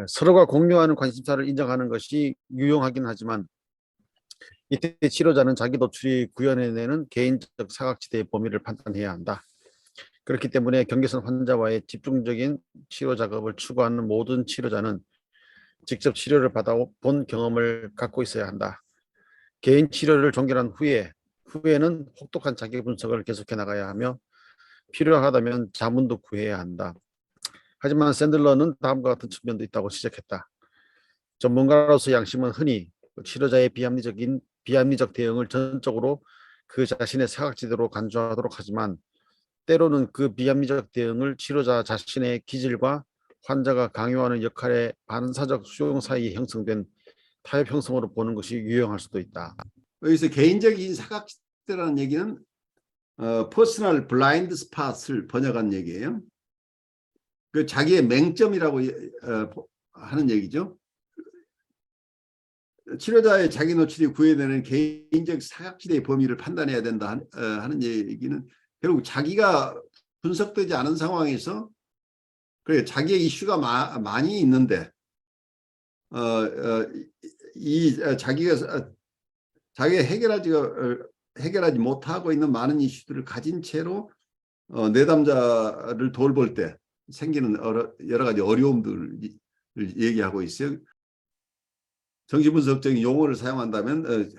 서로가 공유하는 관심사를 인정하는 것이 유용하긴 하지만 이때 치료자는 자기 노출이 구현해내는 개인적 사각지대의 범위를 판단해야 한다. 그렇기 때문에 경계선 환자와의 집중적인 치료 작업을 추구하는 모든 치료자는 직접 치료를 받아본 경험을 갖고 있어야 한다. 개인 치료를 종결한 후에는 혹독한 자기 분석을 계속해 나가야 하며 필요하다면 자문도 구해야 한다. 하지만 샌들러는 다음과 같은 측면도 있다고 지적했다. 전문가로서 양심은 흔히 치료자의 비합리적 대응을 전적으로 그 자신의 사각지대로 간주하도록 하지만 때로는 그 비합리적 대응을 치료자 자신의 기질과 환자가 강요하는 역할의 반사적 수용 사이에 형성된 타협 형성으로 보는 것이 유용할 수도 있다. 여기서 개인적인 사각지대라는 얘기는 퍼스널 블라인드 스팟을 번역한 얘기예요. 그 자기의 맹점이라고 하는 얘기죠. 치료자의 자기 노출이 구현되는 개인적 사각지대의 범위를 판단해야 된다 하는 얘기는 결국 자기가 분석되지 않은 상황에서 그래 자기의 이슈가 많이 있는데 자기가 해결하지 못하고 있는 많은 이슈들을 가진 채로 내담자를 돌볼 때 생기는 여러 가지 어려움들을 얘기하고 있어요. 정신분석적인 용어를 사용한다면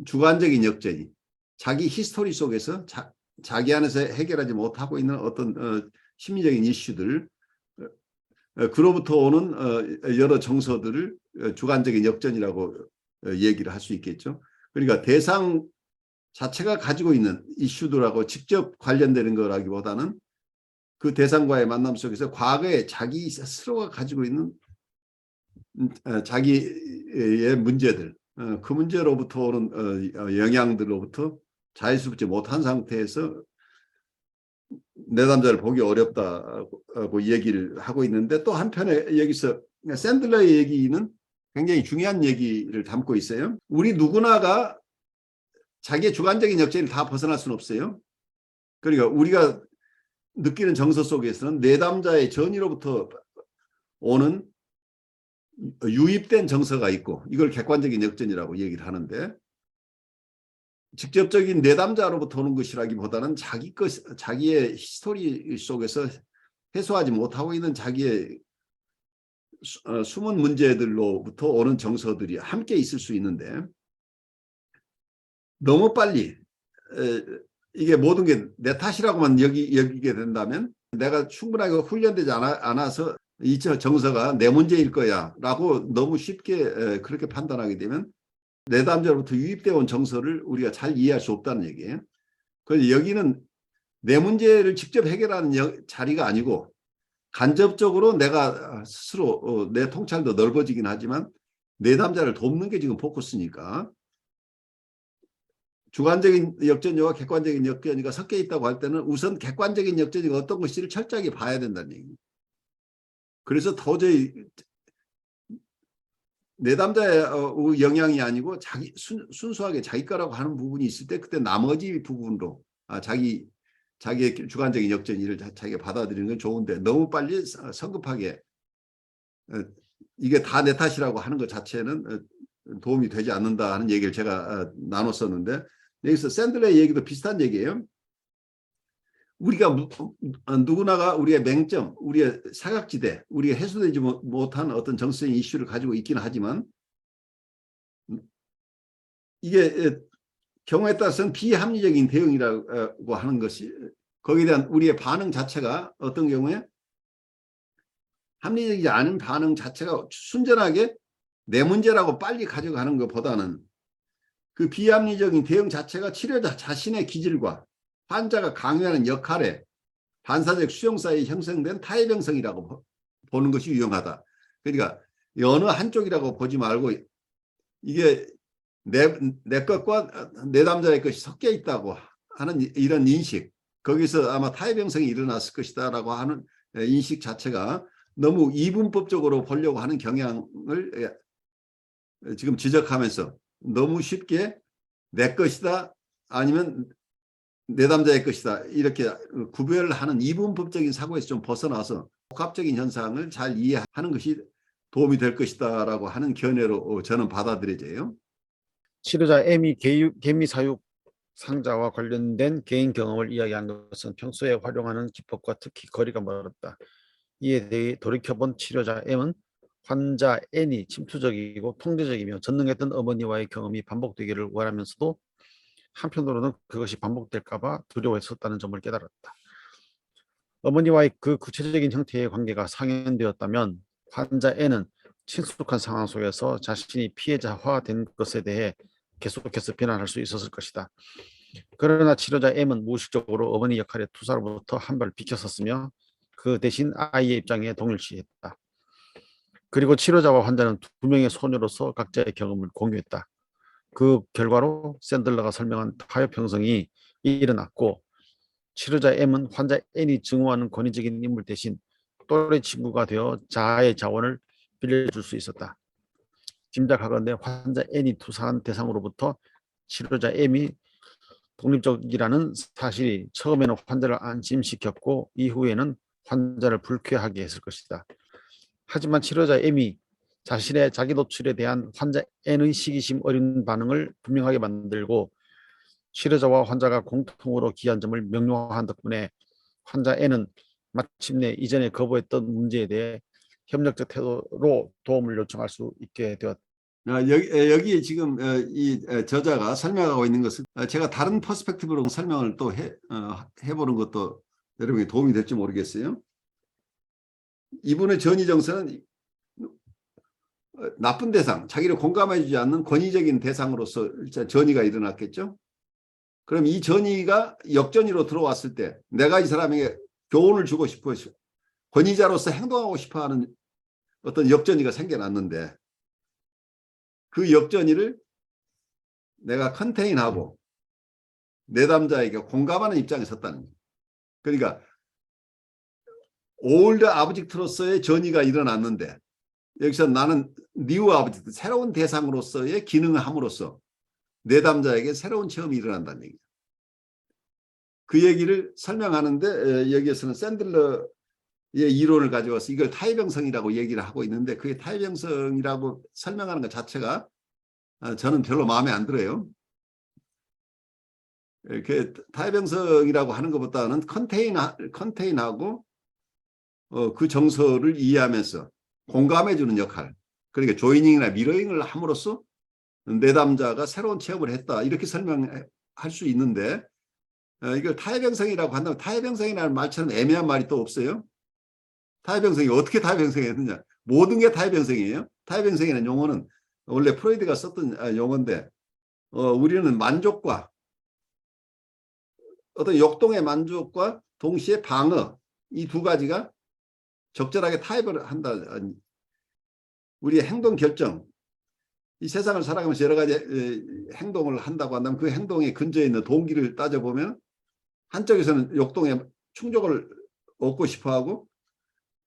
주관적인 역전이 자기 히스토리 속에서 자기 안에서 해결하지 못하고 있는 어떤 심리적인 이슈들 그로부터 오는 여러 정서들을 주관적인 역전이라고 얘기를 할 수 있겠죠. 그러니까 대상 자체가 가지고 있는 이슈들하고 직접 관련되는 거라기보다는 그 대상과의 만남 속에서 과거에 자기 스스로가 가지고 있는 자기의 문제들, 그 문제로부터 오는 영향들로부터 자유스럽지 못한 상태에서 내담자를 보기 어렵다고 얘기를 하고 있는데 또 한편에 여기서 샌들러의 얘기는 굉장히 중요한 얘기를 담고 있어요. 우리 누구나가 자기의 주관적인 역전을 다 벗어날 수는 없어요. 그러니까 우리가 느끼는 정서 속에서는 내담자의 전이로부터 오는 유입된 정서가 있고 이걸 객관적인 역전이라고 얘기를 하는데 직접적인 내담자로부터 오는 것이라기보다는 자기의 히스토리 속에서 해소하지 못하고 있는 자기의 숨은 문제들로부터 오는 정서들이 함께 있을 수 있는데 너무 빨리 이게 모든 게 내 탓이라고만 여기게 된다면 내가 충분하게 훈련되지 않아서 이 정서가 내 문제일 거야 라고 너무 쉽게 그렇게 판단하게 되면 내담자로부터 유입되어 온 정서를 우리가 잘 이해할 수 없다는 얘기예요. 그래서 여기는 내 문제를 직접 해결하는 자리가 아니고 간접적으로 내가 스스로 내 통찰도 넓어지긴 하지만 내담자를 돕는 게 지금 포커스니까 주관적인 역전이와 객관적인 역전이가 섞여 있다고 할 때는 우선 객관적인 역전이가 어떤 것인지를 철저하게 봐야 된다는 얘기입니다. 그래서 도저히 내담자의 영향이 아니고 순수하게 자기 거라고 하는 부분이 있을 때 그때 나머지 부분으로 자기의 주관적인 역전을 자기가 받아들이는 건 좋은데 너무 빨리 성급하게 이게 다 내 탓이라고 하는 것 자체는 도움이 되지 않는다 하는 얘기를 제가 나눴었는데 여기서 샌들러의 얘기도 비슷한 얘기예요. 우리가 누구나가 우리의 맹점, 우리의 사각지대, 우리가 해소되지 못한 어떤 정서적인 이슈를 가지고 있기는 하지만 이게 경우에 따라서는 비합리적인 대응이라고 하는 것이 거기에 대한 우리의 반응 자체가 어떤 경우에 합리적이지 않은 반응 자체가 순전하게 내 문제라고 빨리 가져가는 것보다는 그 비합리적인 대응 자체가 치료자 자신의 기질과 환자가 강요하는 역할에 반사적 수용 사이에 형성된 타협 형성이라고 보는 것이 유용하다. 그러니까 어느 한쪽이라고 보지 말고 이게 내 것과 내담자의 것이 섞여 있다고 하는 이런 인식, 거기서 아마 타협 형성이 일어났을 것이다라고 하는 인식 자체가 너무 이분법적으로 보려고 하는 경향을 지금 지적하면서 너무 쉽게 내 것이다 아니면 내담자의 것이다 이렇게 구별하는 이분법적인 사고에서 좀 벗어나서 복합적인 현상을 잘 이해하는 것이 도움이 될 것이다라고 하는 견해로 저는 받아들여져요. 치료자 M이 개미 사육 상자와 관련된 개인 경험을 이야기한 것은 평소에 활용하는 기법과 특히 거리가 멀었다. 이에 대해 돌이켜본 치료자 M은 환자 N이 침투적이고 통제적이며 전능했던 어머니와의 경험이 반복되기를 원하면서도 한편으로는 그것이 반복될까 봐 두려워했었다는 점을 깨달았다. 어머니와의 그 구체적인 형태의 관계가 상연되었다면 환자 N은 친숙한 상황 속에서 자신이 피해자화된 것에 대해 계속해서 비난할 수 있었을 것이다. 그러나 치료자 M은 무의식적으로 어머니 역할의 투사로부터 한 발 비켜섰으며 그 대신 아이의 입장에 동일시했다. 그리고 치료자와 환자는 두 명의 소녀로서 각자의 경험을 공유했다. 그 결과로 샌들러가 설명한 타협 형성이 일어났고 치료자 M은 환자 N이 증오하는 권위적인 인물 대신 또래 친구가 되어 자아의 자원을 빌려줄 수 있었다. 짐작하건대 환자 N이 투사한 대상으로부터 치료자 M이 독립적이라는 사실이 처음에는 환자를 안심시켰고 이후에는 환자를 불쾌하게 했을 것이다. 하지만 치료자 M이 자신의 자기 노출에 대한 환자 N의 시기심 어린 반응을 분명하게 만들고 치료자와 환자가 공통으로 기한 점을 명료화한 덕분에 환자 N은 마침내 이전에 거부했던 문제에 대해 협력적 태도로 도움을 요청할 수 있게 되었다. 여기에 지금 이 저자가 설명하고 있는 것은 제가 다른 퍼스펙티브로 설명을 또 해보는 것도 여러분에게 도움이 될지 모르겠어요. 이분의 전이 정서는 나쁜 대상, 자기를 공감해주지 않는 권위적인 대상으로서 전이가 일어났겠죠. 그럼 이 전이가 역전이로 들어왔을 때 내가 이 사람에게 교훈을 주고 싶어 권위자로서 행동하고 싶어하는 어떤 역전이가 생겨났는데 그 역전이를 내가 컨테인하고 내담자에게 공감하는 입장에 섰다는 거예요. 그러니까 올드 아브젝트로서의 전이가 일어났는데 여기서 나는 뉴 아브젝트, 새로운 대상으로서의 기능을 함으로써 내담자에게 새로운 체험이 일어난다는 얘기죠. 그 얘기를 설명하는데 여기에서는 샌들러의 이론을 가져와서 이걸 타협형성이라고 얘기를 하고 있는데 그게 타협형성이라고 설명하는 것 자체가 저는 별로 마음에 안 들어요. 이렇게 타협형성이라고 하는 것보다는 컨테인하고 그 정서를 이해하면서 공감해주는 역할, 그러니까 조이닝이나 미러잉을 함으로써 내담자가 새로운 체험을 했다 이렇게 설명할 수 있는데 이걸 타협형성이라고 한다면 타협형성이라는 말처럼 애매한 말이 또 없어요. 타협형성이 어떻게 타협형성했느냐. 모든 게 타협형성이에요. 타협형성이라는 용어는 원래 프로이드가 썼던 용어인데 우리는 만족과 어떤 역동의 만족과 동시에 방어 이 두 가지가 적절하게 타협을 한다. 우리의 행동 결정 이 세상을 살아가면서 여러 가지 행동을 한다고 한다면 그 행동의 근저에 있는 동기를 따져보면 한쪽에서는 역동의 충족을 얻고 싶어하고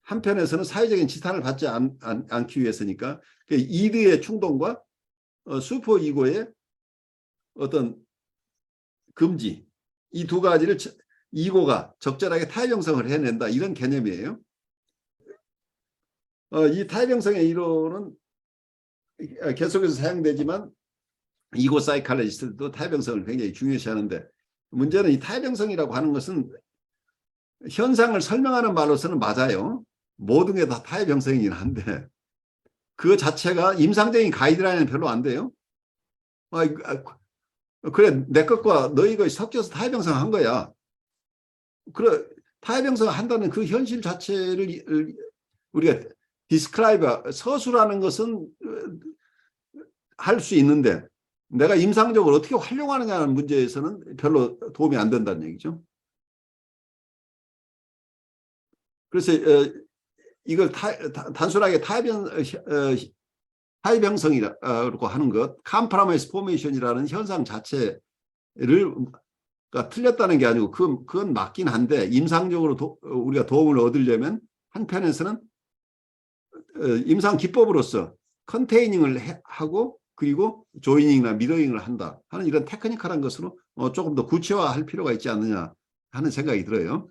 한편에서는 사회적인 지탄을 받지 않기 위해서니까 이드의 충동과 슈퍼 이고의 어떤 금지 이 두 가지를 이고가 적절하게 타협형성을 해낸다 이런 개념이에요. 이 타협형성의 이론은 계속해서 사용되지만 이고 사이칼리스트도 타협형성을 굉장히 중요시하는데 문제는 이 타협형성이라고 하는 것은 현상을 설명하는 말로서는 맞아요. 모든 게 다 타협형성이긴 한데 그 자체가 임상적인 가이드라인은 별로 안 돼요. 그래 내 것과 너희 것이 섞여서 타협형성 한 거야. 그래 타협형성 한다는 그 현실 자체를 우리가 디스크라이브 서술하는 것은 할 수 있는데 내가 임상적으로 어떻게 활용하느냐는 문제에서는 별로 도움이 안 된다는 얘기죠. 그래서 이걸 단순하게 타협형성이라고 하는 것, 컴프라마이즈 포메이션이라는 현상 자체를 틀렸다는 게 아니고 그건 맞긴 한데 임상적으로 우리가 도움을 얻으려면 한편에서는 임상 기법으로서 컨테이닝을 하고 그리고 조이닝이나 미러잉을 한다 하는 이런 테크니컬한 것으로 조금 더 구체화할 필요가 있지 않느냐 하는 생각이 들어요.